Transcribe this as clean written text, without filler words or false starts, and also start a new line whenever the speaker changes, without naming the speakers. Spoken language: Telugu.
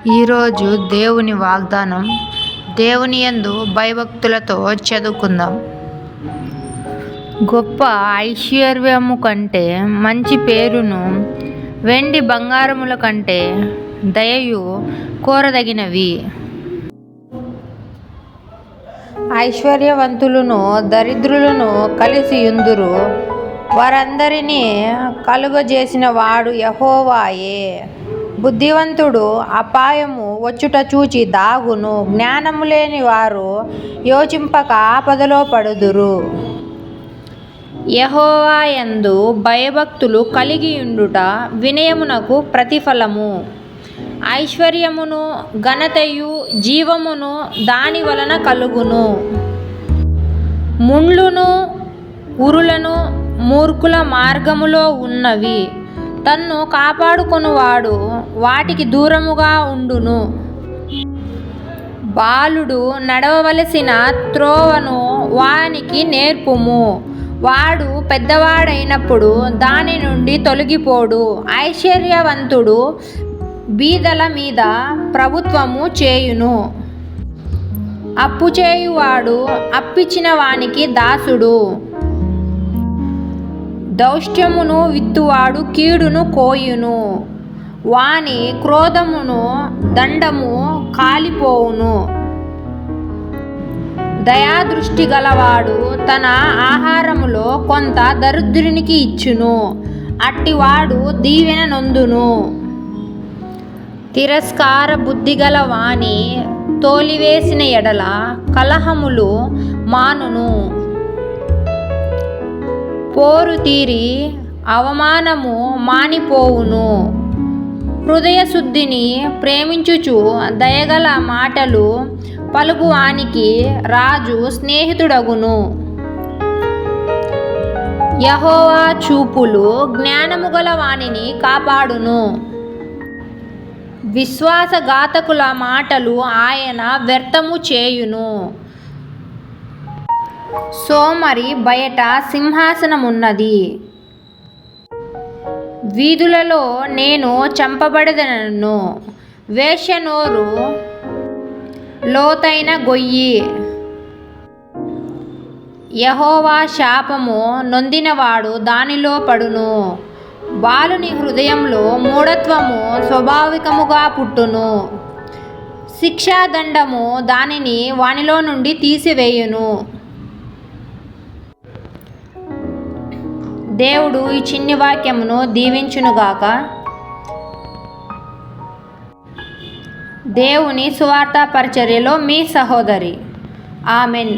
ఈరోజు దేవుని వాగ్దానం దేవుని యందు భయభక్తులతో చదువుకుందాం. గొప్ప ఐశ్వర్యము కంటే మంచి పేరును వెండి బంగారముల కంటే దయయు కోరదగినవి. ఐశ్వర్యవంతులను దరిద్రులను కలిసి యుందురు, వారందరినీ కలుగజేసిన వాడు యెహోవాయే. బుద్ధిమంతుడు అపాయము వచ్చుట చూచి దాగును, జ్ఞానము లేని వారు యోచింపక ఆపదలో పడుదురు. యెహోవా యందు భయభక్తులు కలిగియుండుట వినయమునకు ప్రతిఫలము. ఐశ్వర్యమును ఘనతయు జీవమును దాని వలన కలుగును. ముండ్లును ఉరులను మూర్ఖుల మార్గములో ఉన్నవి, తన్ను కాపాడుకొనువాడు వాటికి దూరముగా ఉండును. బాలుడు నడవవలసిన త్రోవను వానికి నేర్పుము, వాడు పెద్దవాడైనప్పుడు దాని నుండి తొలగిపోడు. ఐశ్వర్యవంతుడు బీదల మీద ప్రభుత్వము చేయును, అప్పు చేయువాడు అప్పిచ్చిన వానికి దాసుడు. దౌష్ట్యమును విత్తువాడు కీడును కోయును, వాని క్రోధమును దండము కాలిపోవును. దయాదృష్టి గలవాడు తన ఆహారములో కొంత దరిద్రునికి ఇచ్చును, అట్టివాడు దీవెన నొందును. తిరస్కార బుద్ధిగల వాని తోలివేసిన ఎడల కలహములు మానును. పోరు తీరి అవమానము మానిపోవును. హృదయశుద్ధిని ప్రేమించుచు దయగల మాటలు పలుకువానికి రాజు స్నేహితుడగును. యెహోవా చూపులు జ్ఞానము గల వానిని కాపాడును. విశ్వాసఘాతకుల మాటలు ఆయన వ్యర్థము చేయును. సోమరి బయట సింహాసనమున్నది, వీధులలో నేను చంపబడెదనను. వేశ్య నోరు లోతైన గొయ్యి. యెహోవా శాపము నొందినవాడు దానిలో పడును. బాలుని హృదయంలో మూఢత్వము స్వాభావికముగా పుట్టును. శిక్షాదండము దానిని వానిలో నుండి తీసివేయును. దేవుడు ఈ చిన్ని వాక్యమును దీవించునుగాక. దేవుని సువార్త పరిచర్యలో మీ సహోదరి. ఆమెన్.